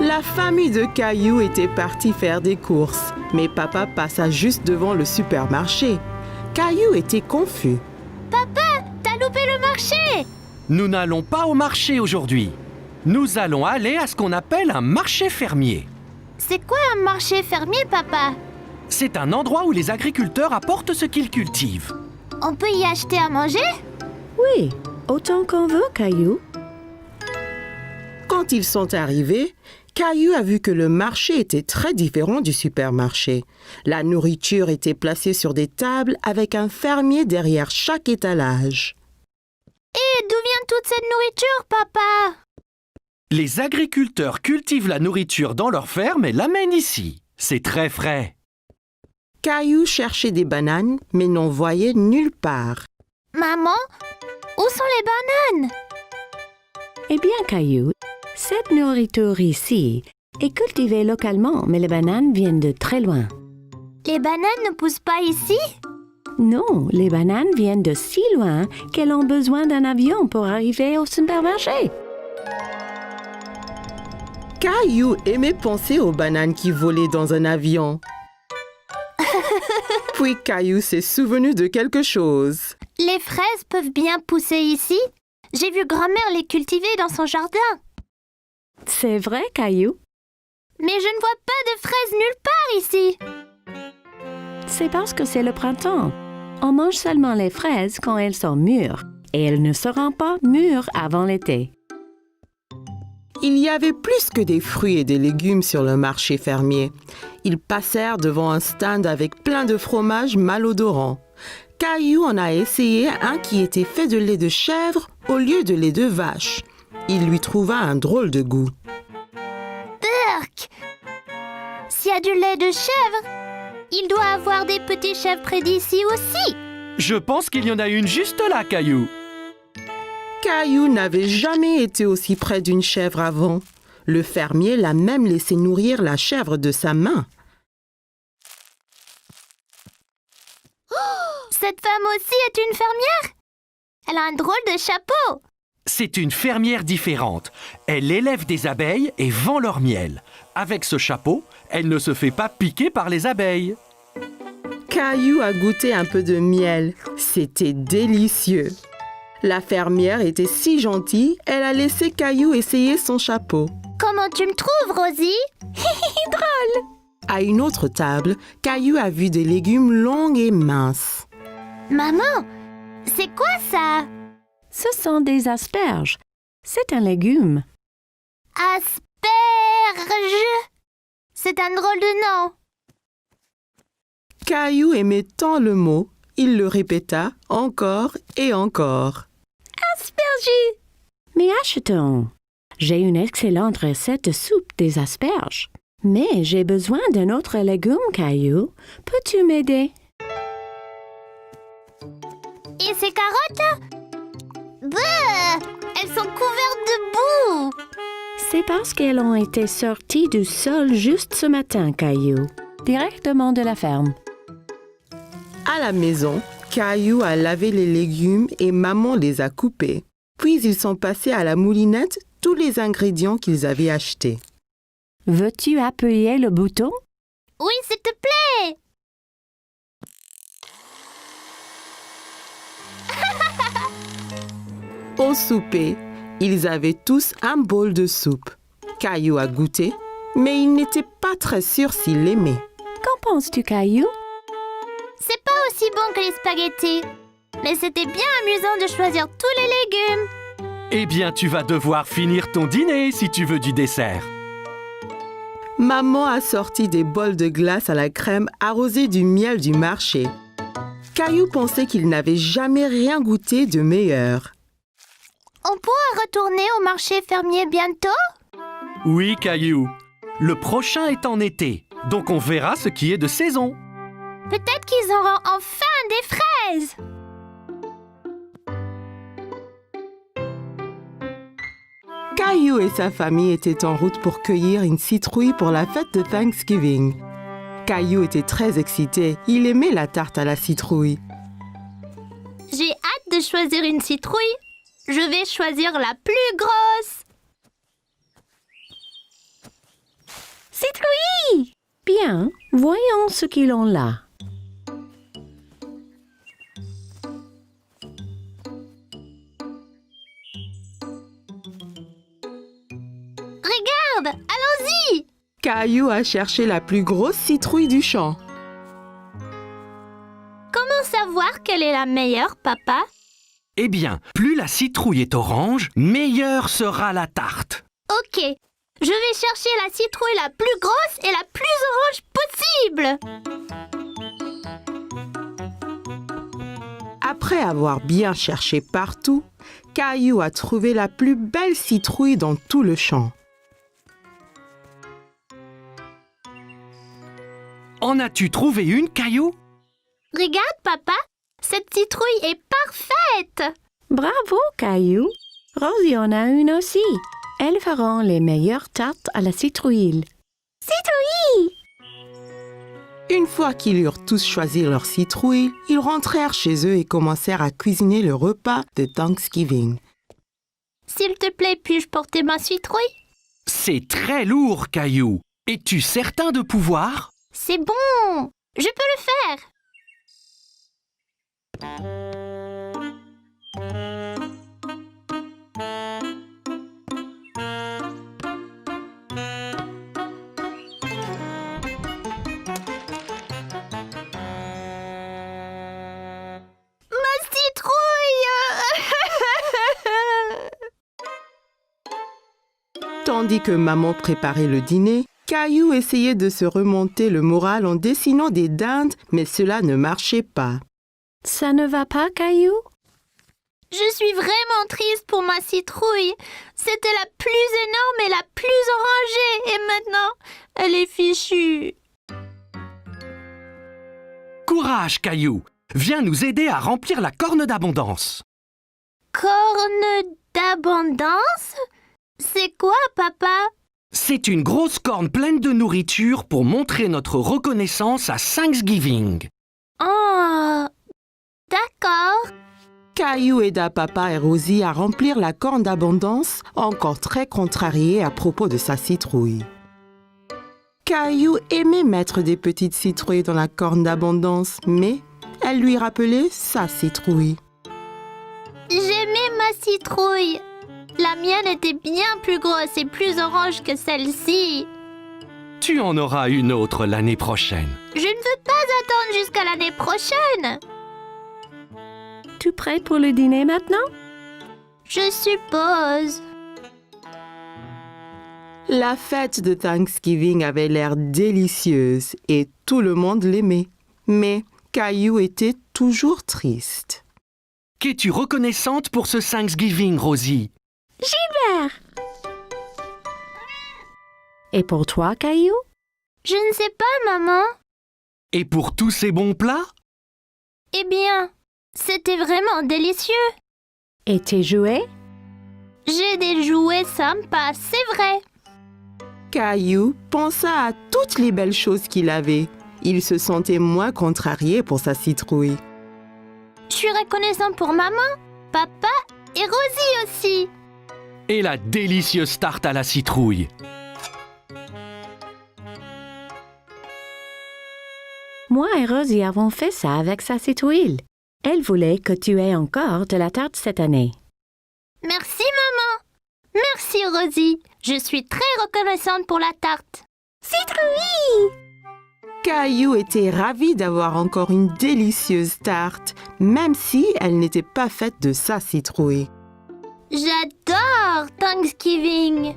La famille de Caillou était partie faire des courses, mais papa passa juste devant le supermarché. Caillou était confus. Papa, t'as loupé le marché! Nous n'allons pas au marché aujourd'hui. Nous allons aller à ce qu'on appelle un marché fermier. C'est quoi un marché fermier, papa? C'est un endroit où les agriculteurs apportent ce qu'ils cultivent. On peut y acheter à manger? Oui, autant qu'on veut, Caillou. Quand ils sont arrivés, Caillou a vu que le marché était très différent du supermarché. La nourriture était placée sur des tables avec un fermier derrière chaque étalage. Et d'où vient toute cette nourriture, papa? Les agriculteurs cultivent la nourriture dans leur ferme et l'amènent ici. C'est très frais. Caillou cherchait des bananes, mais n'en voyait nulle part. Maman, où sont les bananes? Eh bien, Caillou, cette nourriture ici est cultivée localement, mais les bananes viennent de très loin. Les bananes ne poussent pas ici? Non, les bananes viennent de si loin qu'elles ont besoin d'un avion pour arriver au supermarché. Caillou aimait penser aux bananes qui volaient dans un avion. Puis Caillou s'est souvenu de quelque chose. Les fraises peuvent bien pousser ici? J'ai vu grand-mère les cultiver dans son jardin. C'est vrai, Caillou? Mais je ne vois pas de fraises nulle part ici. C'est parce que c'est le printemps. On mange seulement les fraises quand elles sont mûres, et elles ne seront pas mûres avant l'été. Il y avait plus que des fruits et des légumes sur le marché fermier. Ils passèrent devant un stand avec plein de fromages malodorants. Caillou en a essayé un qui était fait de lait de chèvre au lieu de lait de vache. Il lui trouva un drôle de goût. Burk! S'il y a du lait de chèvre, il doit avoir des petits chèvres près d'ici aussi. Je pense qu'il y en a une juste là, Caillou. Caillou n'avait jamais été aussi près d'une chèvre avant. Le fermier l'a même laissé nourrir la chèvre de sa main. Cette femme aussi est une fermière? Elle a un drôle de chapeau. C'est une fermière différente. Elle élève des abeilles et vend leur miel. Avec ce chapeau, elle ne se fait pas piquer par les abeilles. Caillou a goûté un peu de miel. C'était délicieux. La fermière était si gentille, elle a laissé Caillou essayer son chapeau. Comment tu me trouves, Rosie? Drôle! À une autre table, Caillou a vu des légumes longs et minces. Maman, c'est quoi ça? Ce sont des asperges. C'est un légume. Asperge! C'est un drôle de nom. Caillou aimait tant le mot, il le répéta encore et encore. Asperges! Mais achetons. J'ai une excellente recette de soupe des asperges. Mais j'ai besoin d'un autre légume, Caillou. Peux-tu m'aider? Et ces carottes? Bleu! Elles sont couvertes de boue. C'est parce qu'elles ont été sorties du sol juste ce matin, Caillou. Directement de la ferme. À la maison, Caillou a lavé les légumes et maman les a coupés. Puis ils sont passés à la moulinette tous les ingrédients qu'ils avaient achetés. Veux-tu appuyer le bouton? Oui, s'il te plaît. Au souper, ils avaient tous un bol de soupe. Caillou a goûté, mais il n'était pas très sûr s'il l'aimait. Qu'en penses-tu, Caillou? C'est pas aussi bon que les spaghettis. Mais c'était bien amusant de choisir tous les légumes. Eh bien, tu vas devoir finir ton dîner si tu veux du dessert. Maman a sorti des bols de glace à la crème arrosés du miel du marché. Caillou pensait qu'il n'avait jamais rien goûté de meilleur. On pourra retourner au marché fermier bientôt? Oui, Caillou. Le prochain est en été, donc on verra ce qui est de saison. Peut-être qu'ils auront enfin des fraises. Caillou et sa famille étaient en route pour cueillir une citrouille pour la fête de Thanksgiving. Caillou était très excité. Il aimait la tarte à la citrouille. J'ai hâte de choisir une citrouille. Je vais choisir la plus grosse. Citrouille! Bien, voyons ce qu'ils ont là. Regarde, allons-y! Caillou a cherché la plus grosse citrouille du champ. Comment savoir quelle est la meilleure, papa? Eh bien, plus la citrouille est orange, meilleure sera la tarte. Ok, je vais chercher la citrouille la plus grosse et la plus orange possible. Après avoir bien cherché partout, Caillou a trouvé la plus belle citrouille dans tout le champ. En as-tu trouvé une, Caillou? Regarde, papa, cette citrouille est parfaite. Bravo, Caillou. Rosie en a une aussi. Elles feront les meilleures tartes à la citrouille. Citrouille! Une fois qu'ils eurent tous choisi leur citrouille, ils rentrèrent chez eux et commencèrent à cuisiner le repas de Thanksgiving. S'il te plaît, puis-je porter ma citrouille? C'est très lourd, Caillou. Es-tu certain de pouvoir? C'est bon, je peux le faire. Ma citrouille! Tandis que maman préparait le dîner, Caillou essayait de se remonter le moral en dessinant des dindes, mais cela ne marchait pas. Ça ne va pas, Caillou? Je suis vraiment triste pour ma citrouille. C'était la plus énorme et la plus orangée. Et maintenant, elle est fichue. Courage, Caillou. Viens nous aider à remplir la corne d'abondance. Corne d'abondance? C'est quoi, papa? C'est une grosse corne pleine de nourriture pour montrer notre reconnaissance à Thanksgiving. Oh, d'accord. Caillou aida papa et Rosie à remplir la corne d'abondance, encore très contrarié à propos de sa citrouille. Caillou aimait mettre des petites citrouilles dans la corne d'abondance, mais elle lui rappelait sa citrouille. J'aimais ma citrouille. La mienne était bien plus grosse et plus orange que celle-ci. Tu en auras une autre l'année prochaine. Je ne veux pas attendre jusqu'à l'année prochaine. Tu prêt pour le dîner maintenant? Je suppose. La fête de Thanksgiving avait l'air délicieuse et tout le monde l'aimait. Mais Caillou était toujours triste. Qu'es-tu reconnaissante pour ce Thanksgiving, Rosie? Gilbert! Et pour toi, Caillou? Je ne sais pas, maman. Et pour tous ces bons plats? Eh bien, c'était vraiment délicieux. Et tes jouets? J'ai des jouets sympas, c'est vrai. Caillou pensa à toutes les belles choses qu'il avait. Il se sentait moins contrarié pour sa citrouille. Je suis reconnaissant pour maman, papa et Rosie aussi. Et la délicieuse tarte à la citrouille. Moi et Rosie avons fait ça avec sa citrouille. Elle voulait que tu aies encore de la tarte cette année. Merci, maman. Merci, Rosie. Je suis très reconnaissante pour la tarte. Citrouille! Caillou était ravi d'avoir encore une délicieuse tarte, même si elle n'était pas faite de sa citrouille. J'adore Thanksgiving.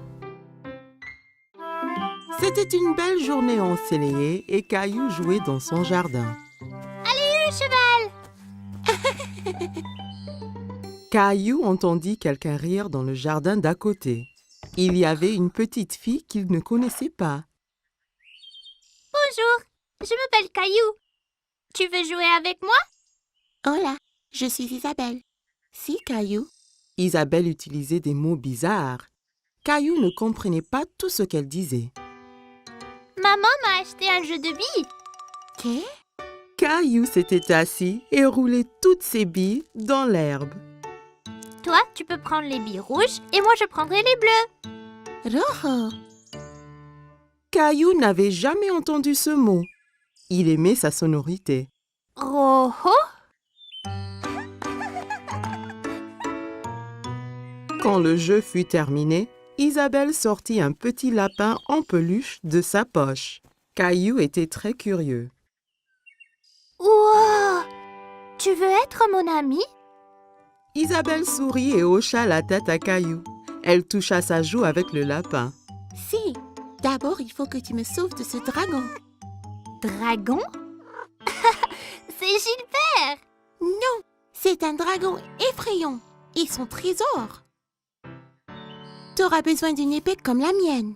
C'était une belle journée ensoleillée et Caillou jouait dans son jardin. Le cheval. Caillou entendit quelqu'un rire dans le jardin d'à côté. Il y avait une petite fille qu'il ne connaissait pas. Bonjour, je m'appelle Caillou. Tu veux jouer avec moi? Hola, je suis Isabelle. Si, Caillou. Isabelle utilisait des mots bizarres. Caillou ne comprenait pas tout ce qu'elle disait. Maman m'a acheté un jeu de billes. Qu'est? Caillou s'était assis et roulait toutes ses billes dans l'herbe. Toi, tu peux prendre les billes rouges et moi je prendrai les bleues. Rojo! Caillou n'avait jamais entendu ce mot. Il aimait sa sonorité. Roho? Quand le jeu fut terminé, Isabelle sortit un petit lapin en peluche de sa poche. Caillou était très curieux. Wow! Tu veux être mon ami? Isabelle sourit et hocha la tête à Caillou. Elle toucha sa joue avec le lapin. Si, d'abord il faut que tu me sauves de ce dragon. Dragon? C'est Gilbert! Non, c'est un dragon effrayant et son trésor. T'auras besoin d'une épée comme la mienne.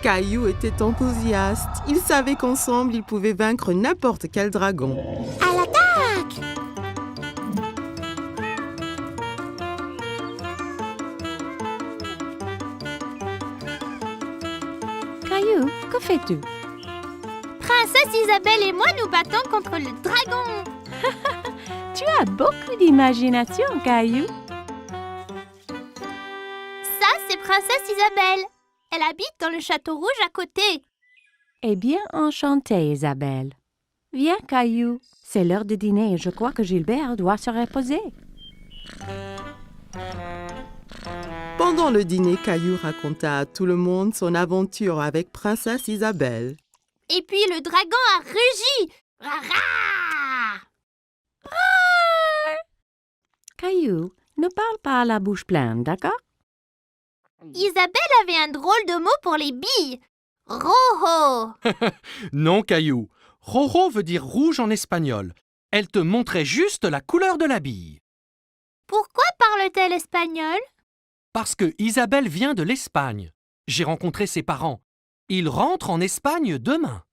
Caillou était enthousiaste. Il savait qu'ensemble, ils pouvaient vaincre n'importe quel dragon. À l'attaque! Caillou, que fais-tu? Princesse Isabelle et moi nous battons contre le dragon! Tu as beaucoup d'imagination, Caillou. Ça, c'est Princesse Isabelle. Elle habite dans le château rouge à côté. Eh bien, enchantée, Isabelle. Viens, Caillou. C'est l'heure de dîner et je crois que Gilbert doit se reposer. Pendant le dîner, Caillou raconta à tout le monde son aventure avec Princesse Isabelle. Et puis le dragon a rugi. Rara! Caillou, ne parle pas à la bouche pleine, d'accord? Isabelle avait un drôle de mot pour les billes. Rojo! Non, Caillou. Rojo veut dire rouge en espagnol. Elle te montrait juste la couleur de la bille. Pourquoi parle-t-elle espagnol? Parce que Isabelle vient de l'Espagne. J'ai rencontré ses parents. Ils rentrent en Espagne demain.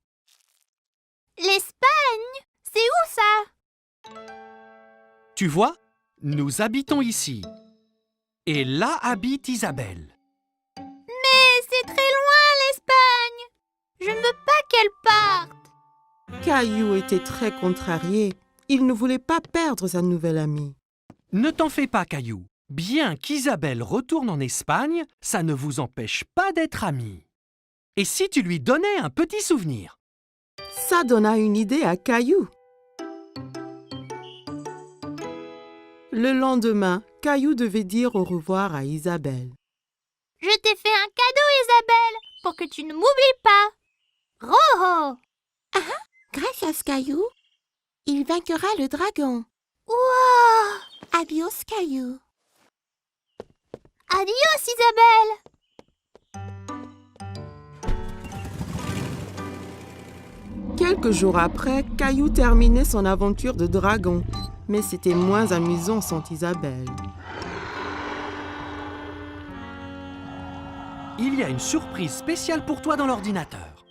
L'Espagne? C'est où ça? Tu vois, nous habitons ici. Et là habite Isabelle. Mais c'est très loin l'Espagne. Je ne veux pas qu'elle parte. Caillou était très contrarié. Il ne voulait pas perdre sa nouvelle amie. Ne t'en fais pas, Caillou. Bien qu'Isabelle retourne en Espagne, ça ne vous empêche pas d'être amis. Et si tu lui donnais un petit souvenir? Ça donna une idée à Caillou. Le lendemain, Caillou devait dire au revoir à Isabelle. Je t'ai fait un cadeau, Isabelle, pour que tu ne m'oublies pas. Rojo! Grâce à ce Caillou, il vaincra le dragon. Wow! Adios, Caillou. Adios, Isabelle! Quelques jours après, Caillou terminait son aventure de dragon. Mais c'était moins amusant sans Isabelle. Il y a une surprise spéciale pour toi dans l'ordinateur.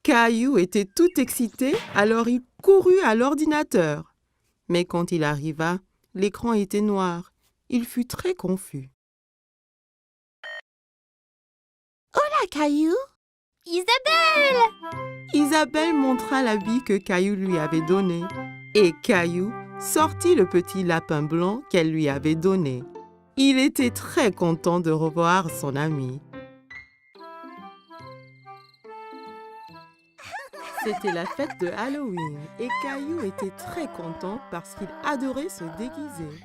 Caillou était tout excité, alors il courut à l'ordinateur. Mais quand il arriva, l'écran était noir. Il fut très confus. Hola, Caillou. Isabelle! Isabelle montra l'habit que Caillou lui avait donné. Et Caillou sortit le petit lapin blanc qu'elle lui avait donné. Il était très content de revoir son ami. C'était la fête de Halloween et Caillou était très content parce qu'il adorait se déguiser.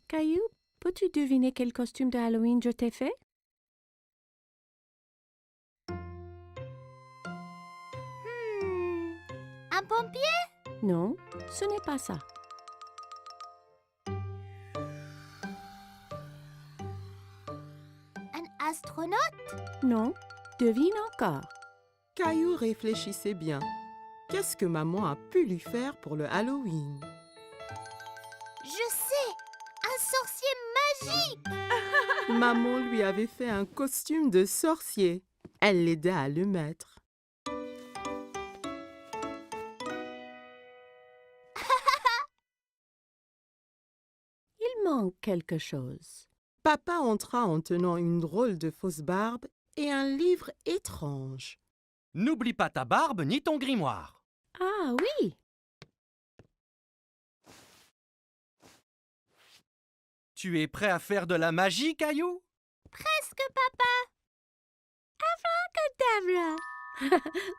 Caillou, peux-tu deviner quel costume de Halloween je t'ai fait? Un pompier? Non, ce n'est pas ça. Un astronaute? Non, devine encore. Caillou réfléchissait bien. Qu'est-ce que maman a pu lui faire pour le Halloween? Je sais! Un sorcier magique! Maman lui avait fait un costume de sorcier. Elle l'aida à le mettre. Il manque quelque chose. Papa entra en tenant une drôle de fausse barbe et un livre étrange. N'oublie pas ta barbe ni ton grimoire. Ah oui, Tu es prêt à faire de la magie, Caillou? Presque, papa. table.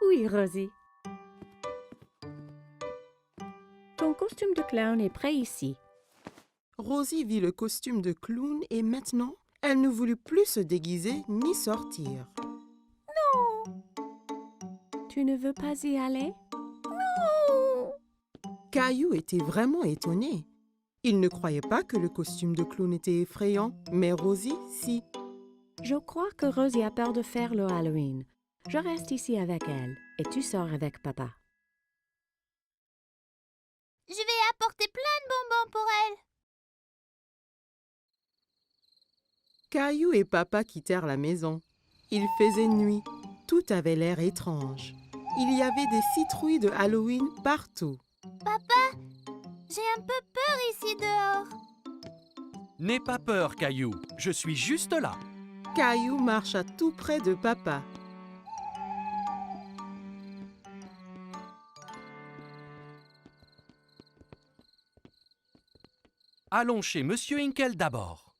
Oui, Rosie. Ton costume de clown est prêt ici. Rosie vit le costume de clown et maintenant, elle ne voulut plus se déguiser ni sortir. Tu ne veux pas y aller? Caillou était vraiment étonné. Il ne croyait pas que le costume de clown était effrayant, mais Rosie, si. Je crois que Rosie a peur de faire le Halloween. Je reste ici avec elle et tu sors avec papa. Je vais apporter plein de bonbons pour elle. Caillou et papa quittèrent la maison. Il faisait nuit. Tout avait l'air étrange. Il y avait des citrouilles de Halloween partout. Papa, j'ai un peu peur ici dehors. N'aie pas peur, Caillou. Je suis juste là. Caillou marcha tout près de papa. Allons chez Monsieur Hinkle d'abord.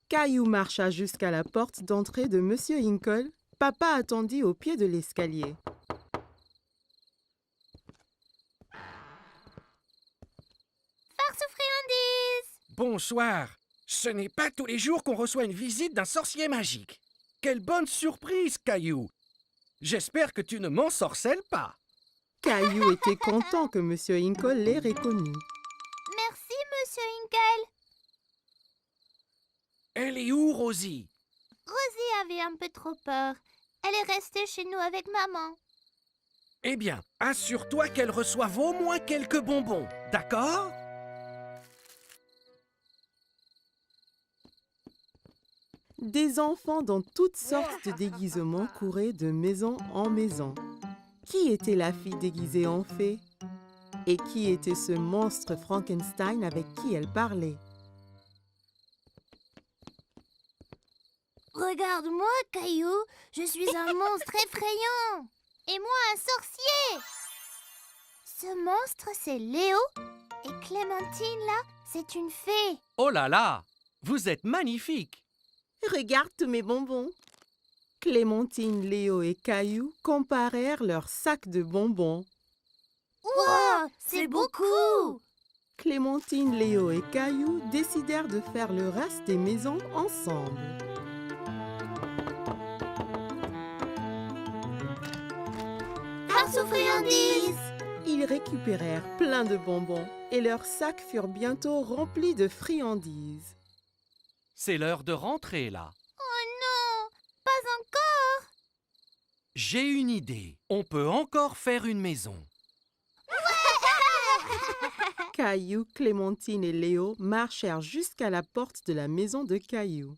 Caillou marcha jusqu'à la porte d'entrée de Monsieur Hinkle. Papa attendit au pied de l'escalier. Farce aux friandises. Bonsoir. Ce n'est pas tous les jours qu'on reçoit une visite d'un sorcier magique. Quelle bonne surprise, Caillou. J'espère que tu ne m'ensorcelles pas. Caillou était content que Monsieur Hinkle l'ait reconnu. Merci, Monsieur Hinkle. Elle est où, Rosie? Rosie avait un peu trop peur. Elle est restée chez nous avec maman. Eh bien, assure-toi qu'elle reçoive au moins quelques bonbons, d'accord? Des enfants dans toutes sortes de déguisements couraient de maison en maison. Qui était la fille déguisée en fée? Et qui était ce monstre Frankenstein avec qui elle parlait? Regarde-moi, Caillou. Je suis un monstre effrayant. Et moi, un sorcier. Ce monstre, c'est Léo. Et Clémentine, là, c'est une fée. Oh là là! Vous êtes magnifique! Regarde tous mes bonbons. Clémentine, Léo et Caillou comparèrent leurs sacs de bonbons. Wow, c'est beaucoup. Clémentine, Léo et Caillou décidèrent de faire le reste des maisons ensemble. Farce aux friandises. Ils récupérèrent plein de bonbons et leurs sacs furent bientôt remplis de friandises. C'est l'heure de rentrer, là. Oh non, pas encore. J'ai une idée. On peut encore faire une maison. Caillou, Clémentine et Léo marchèrent jusqu'à la porte de la maison de Caillou.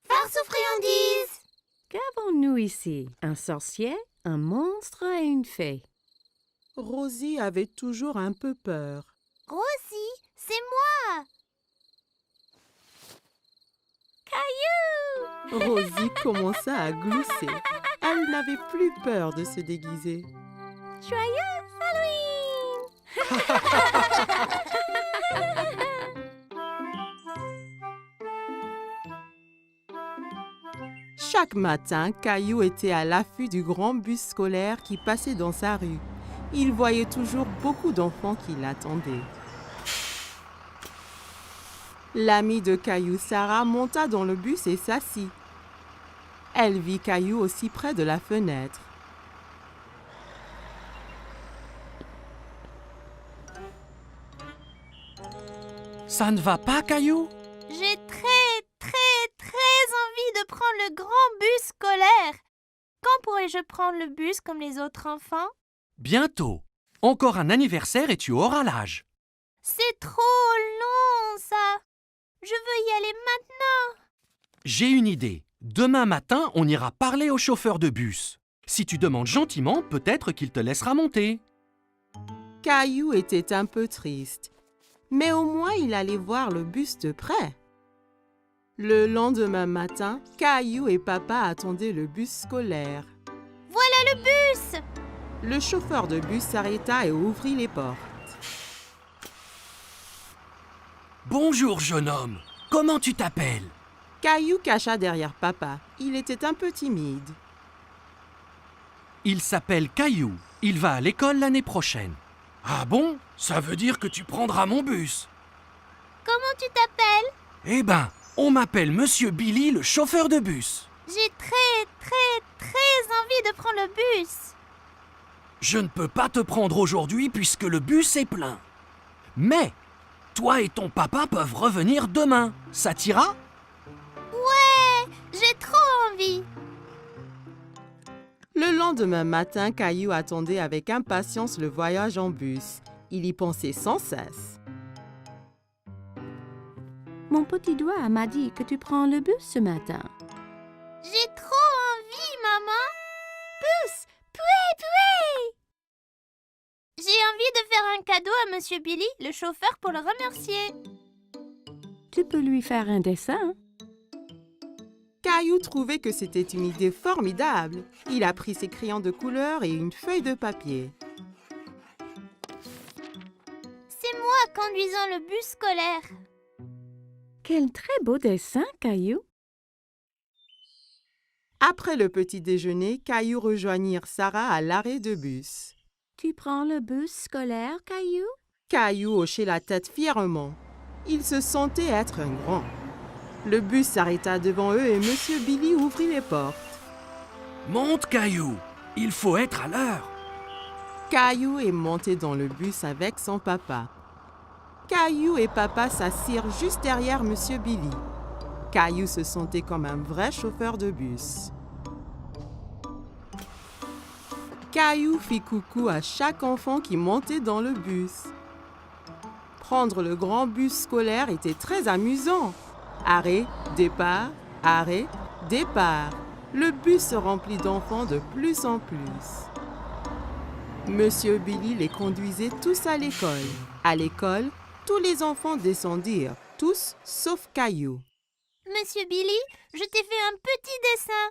Farce aux friandises. Qu'avons-nous ici? Un sorcier, un monstre et une fée. Rosie avait toujours un peu peur. Rosie, c'est moi. Caillou. Rosie commença à glousser. Elle n'avait plus peur de se déguiser. Joyeux Halloween. Chaque matin, Caillou était à l'affût du grand bus scolaire qui passait dans sa rue. Il voyait toujours beaucoup d'enfants qui l'attendaient. L'amie de Caillou, Sarah, monta dans le bus et s'assit. Elle vit Caillou aussi près de la fenêtre. Ça ne va pas, Caillou? J'ai très envie de prendre le grand bus scolaire. Quand pourrai-je prendre le bus comme les autres enfants? Bientôt. Encore un anniversaire et tu auras l'âge. C'est trop long, ça. Je veux y aller maintenant. J'ai une idée. Demain matin, on ira parler au chauffeur de bus. Si tu demandes gentiment, peut-être qu'il te laissera monter. Caillou était un peu triste, mais au moins il allait voir le bus de près. Le lendemain matin, Caillou et Papa attendaient le bus scolaire. Voilà le bus! Le chauffeur de bus s'arrêta et ouvrit les portes. Bonjour, jeune homme. Comment tu t'appelles? Caillou cacha derrière Papa. Il était un peu timide. Il s'appelle Caillou. Il va à l'école l'année prochaine. Ah bon? Ça veut dire que tu prendras mon bus. Comment tu t'appelles? Eh ben, on m'appelle Monsieur Billy, le chauffeur de bus. J'ai très envie de prendre le bus. Je ne peux pas te prendre aujourd'hui puisque le bus est plein. Mais, toi et ton papa peuvent revenir demain. Ça t'ira? Ouais, j'ai trop envie. Le lendemain matin, Caillou attendait avec impatience le voyage en bus. Il y pensait sans cesse. Mon petit doigt m'a dit que tu prends le bus ce matin. J'ai trop envie, maman. Bus, poué. J'ai envie de faire un cadeau à Monsieur Billy, le chauffeur, pour le remercier. Tu peux lui faire un dessin. Caillou trouvait que c'était une idée formidable. Il a pris ses crayons de couleur et une feuille de papier. C'est moi conduisant le bus scolaire. Quel très beau dessin, Caillou. Après le petit déjeuner, Caillou rejoignit Sarah à l'arrêt de bus. Tu prends le bus scolaire, Caillou? Caillou hochait la tête fièrement. Il se sentait être un grand. Le bus s'arrêta devant eux et Monsieur Billy ouvrit les portes. Monte, Caillou. Il faut être à l'heure. Caillou est monté dans le bus avec son papa. Caillou et Papa s'assirent juste derrière Monsieur Billy. Caillou se sentait comme un vrai chauffeur de bus. Caillou fit coucou à chaque enfant qui montait dans le bus. Prendre le grand bus scolaire était très amusant. Arrêt, départ, arrêt, départ. Le bus se remplit d'enfants de plus en plus. Monsieur Billy les conduisait tous à l'école. À l'école, tous les enfants descendirent, tous sauf Caillou. Monsieur Billy, je t'ai fait un petit dessin.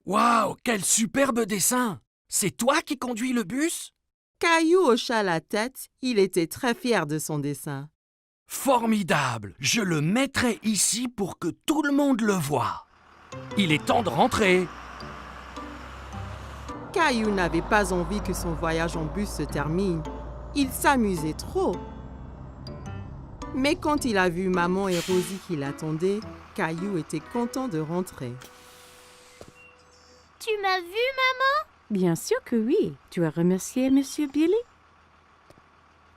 Waouh, quel superbe dessin! C'est toi qui conduis le bus? Caillou hocha la tête, il était très fier de son dessin. Formidable! Je le mettrai ici pour que tout le monde le voie. Il est temps de rentrer. Caillou n'avait pas envie que son voyage en bus se termine. Il s'amusait trop. Mais quand il a vu maman et Rosie qui l'attendaient, Caillou était content de rentrer. Tu m'as vu, maman? Bien sûr que oui. Tu as remercié Monsieur Billy?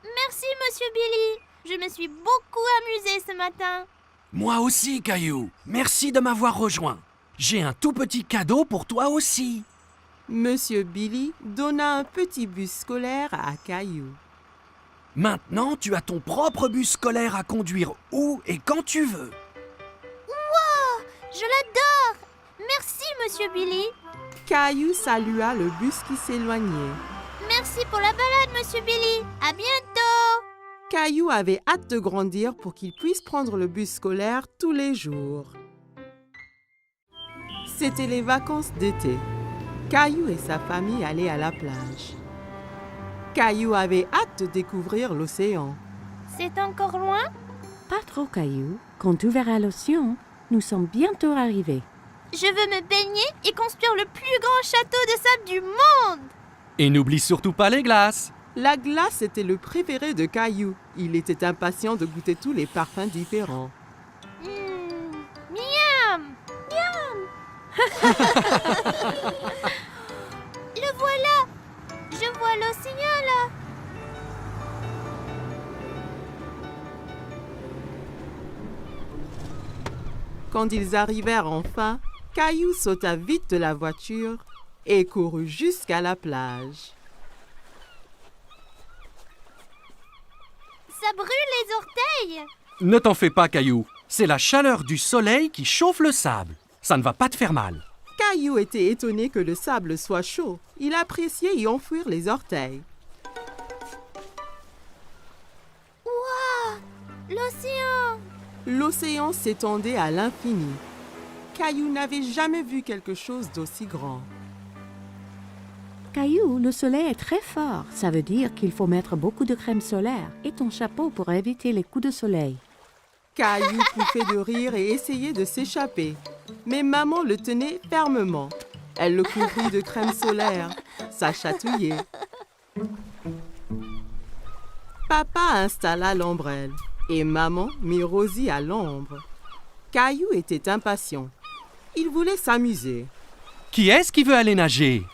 Merci, Monsieur Billy. Je me suis beaucoup amusée ce matin. Moi aussi, Caillou. Merci de m'avoir rejoint. J'ai un tout petit cadeau pour toi aussi. Monsieur Billy donna un petit bus scolaire à Caillou. Maintenant, tu as ton propre bus scolaire à conduire où et quand tu veux. Wow, je l'adore. Merci, Monsieur Billy. Caillou salua le bus qui s'éloignait. Merci pour la balade, Monsieur Billy. À bientôt. Caillou avait hâte de grandir pour qu'il puisse prendre le bus scolaire tous les jours. C'était les vacances d'été. Caillou et sa famille allaient à la plage. Caillou avait hâte de découvrir l'océan. C'est encore loin? Pas trop, Caillou. Quand tu verras l'océan, nous sommes bientôt arrivés. Je veux me baigner et construire le plus grand château de sable du monde. Et n'oublie surtout pas les glaces. La glace était le préféré de Caillou. Il était impatient de goûter tous les parfums différents. Miam! Le voilà! Je vois l'océan là! Quand ils arrivèrent enfin, Caillou sauta vite de la voiture et courut jusqu'à la plage. Ça brûle les orteils! Ne t'en fais pas, Caillou. C'est la chaleur du soleil qui chauffe le sable. Ça ne va pas te faire mal. Caillou était étonné que le sable soit chaud. Il appréciait y enfouir les orteils. Waouh! L'océan! L'océan s'étendait à l'infini. Caillou n'avait jamais vu quelque chose d'aussi grand. Caillou, le soleil est très fort. Ça veut dire qu'il faut mettre beaucoup de crème solaire et ton chapeau pour éviter les coups de soleil. Caillou pouffait de rire et essayait de s'échapper. Mais maman le tenait fermement. Elle le couvrit de crème solaire. Ça chatouillait. Papa installa l'ombrelle et maman mit Rosie à l'ombre. Caillou était impatient. Il voulait s'amuser. Qui est-ce qui veut aller nager?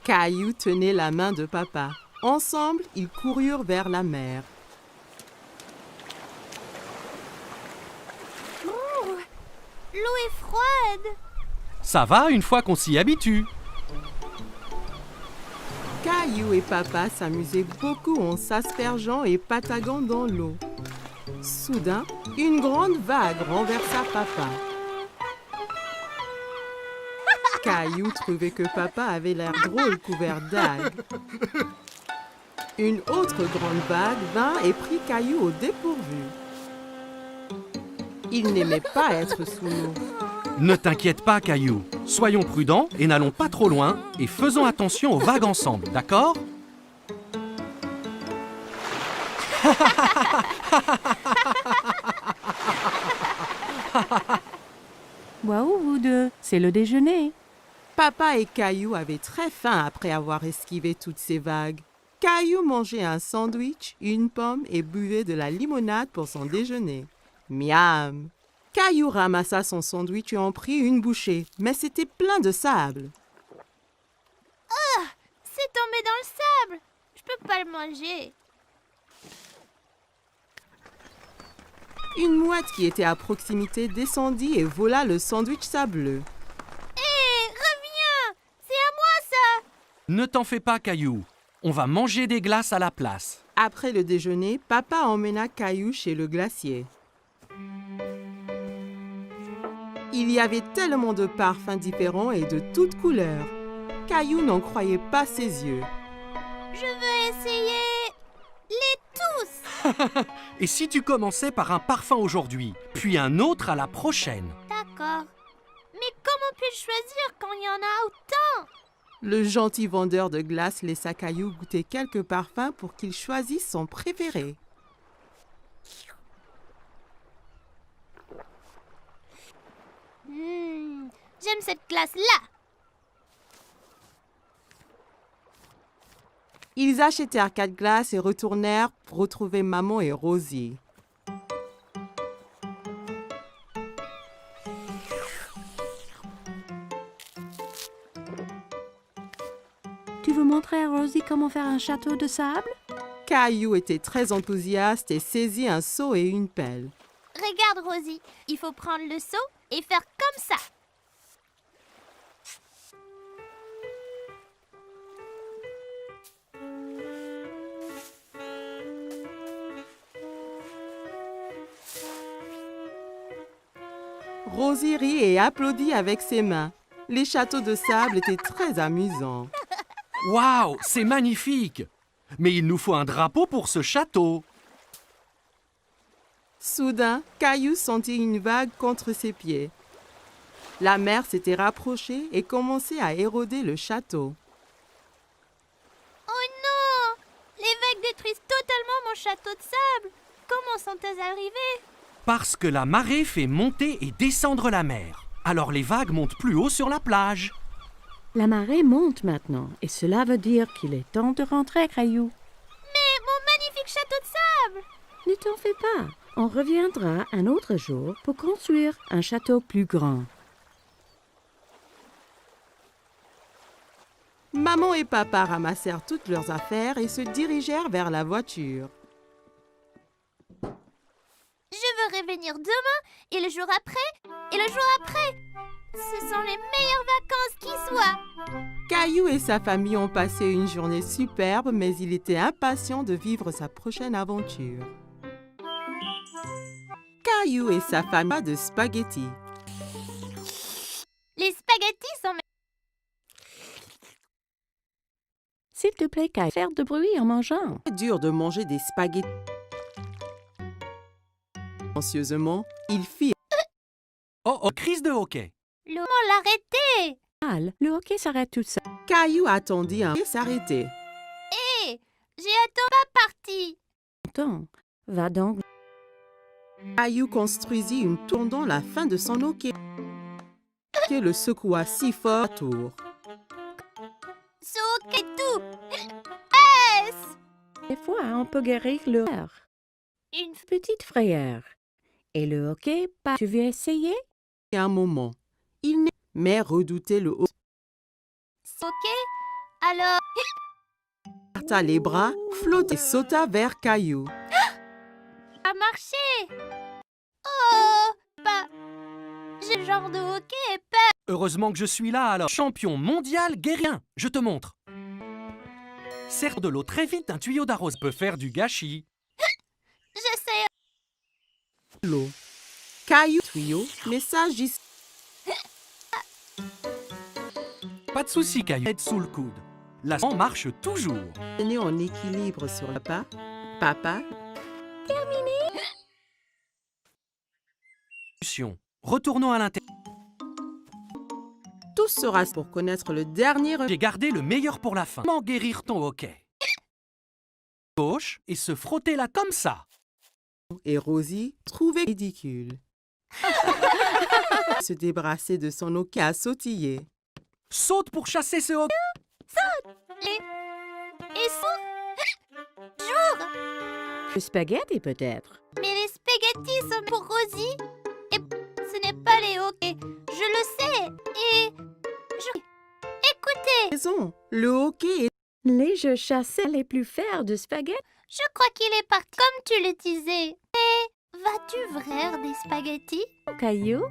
Caillou tenait la main de papa. Ensemble, ils coururent vers la mer. L'eau est froide. Ça va une fois qu'on s'y habitue. Caillou et papa s'amusaient beaucoup en s'aspergeant et pataguant dans l'eau. Soudain, une grande vague renversa papa. Caillou trouvait que papa avait l'air drôle couvert d'algues. Une autre grande vague vint et prit Caillou au dépourvu. Il n'aimait pas être sous l'eau. Ne t'inquiète pas, Caillou. Soyons prudents et n'allons pas trop loin et faisons attention aux vagues ensemble, d'accord? Waouh, vous deux, c'est le déjeuner. Papa et Caillou avaient très faim après avoir esquivé toutes ces vagues. Caillou mangeait un sandwich, une pomme et buvait de la limonade pour son déjeuner. Miam! Caillou ramassa son sandwich et en prit une bouchée, mais c'était plein de sable. C'est tombé dans le sable. Je peux pas le manger. Une mouette qui était à proximité descendit et vola le sandwich sableux. Hé, reviens! C'est à moi ça! Ne t'en fais pas, Caillou. On va manger des glaces à la place. Après le déjeuner, papa emmena Caillou chez le glacier. Il y avait tellement de parfums différents et de toutes couleurs. Caillou n'en croyait pas ses yeux. Je veux essayer les tous. Et si tu commençais par un parfum aujourd'hui, puis un autre à la prochaine? D'accord. Mais comment puis-je choisir quand il y en a autant? Le gentil vendeur de glace laissa Caillou goûter quelques parfums pour qu'il choisisse son préféré. J'aime cette glace-là. Ils achetèrent 4 glaces et retournèrent pour retrouver maman et Rosie. Tu veux montrer à Rosie comment faire un château de sable? Caillou était très enthousiaste et saisit un seau et une pelle. Regarde, Rosie. Il faut prendre le seau et faire comme ça. Rosie rit et applaudit avec ses mains. Les châteaux de sable étaient très amusants. Waouh, c'est magnifique! Mais il nous faut un drapeau pour ce château. Soudain, Caillou sentit une vague contre ses pieds. La mer s'était rapprochée et commençait à éroder le château. Oh non! Les vagues détruisent totalement mon château de sable. Comment sont-elles arrivées? Parce que la marée fait monter et descendre la mer. Alors les vagues montent plus haut sur la plage. La marée monte maintenant et cela veut dire qu'il est temps de rentrer, Caillou. Mais mon magnifique château de sable! Ne t'en fais pas. On reviendra un autre jour pour construire un château plus grand. Maman et papa ramassèrent toutes leurs affaires et se dirigèrent vers la voiture. Je veux revenir demain et le jour après et le jour après. Ce sont les meilleures vacances qui soient. Caillou et sa famille ont passé une journée superbe, mais il était impatient de vivre sa prochaine aventure. Caillou et sa famille de spaghettis. Les spaghettis sont... S'il te plaît, Caillou, faire de bruit en mangeant. C'est dur de manger des spaghettis. Anxieusement, il fit Oh oh, crise de hockey. Comment l'arrêter? Mal, le hockey s'arrête tout seul. Caillou attendit un et s'arrêtait. Hé, j'ai attendu pas parti. Attends, va donc. Caillou construisit une tour dans la fin de son hockey. Qui le secoua si fort à tour. Ce hockey tout. Est-ce Des fois, on peut guérir le cœur. une Petite frayeur. Et le hockey, pas. Tu veux essayer? Et un moment, il n'est mais redoutait le haut. hockey? Alors, Écarta les bras, flotta et sauta vers Caillou. a marché. Oh, pas. J'ai le genre de hockey et peur. Heureusement que je suis là alors. Champion mondial guérien, je te montre. Serre de l'eau très vite, un tuyau d'arrose peut faire du gâchis. J'essaie. L'eau. Caillou, tuyau, message ici. Pas de souci, Caillou. Tête sous le coude. La sang marche toujours. Tenez en équilibre sur le pas. Papa, Retournons à l'intérieur. tout sera pour connaître le dernier J'ai gardé le meilleur pour la fin. Comment guérir ton hockey? Gauche et se frotter là comme ça. et Rosie trouvait ridicule. Se débarrasser de son hockey à sautiller. Saute pour chasser ce hockey. Et son. Le spaghetti, peut-être. Mais les spaghettis sont pour Rosie. Et ce n'est pas les hockey. Je le sais. Et. Écoutez, Raison, le hockey est Les jeux chassés les plus faire de spaghetti. je crois qu'il est parti comme tu le disais. Et vas-tu vraies des spaghettis? Caillou.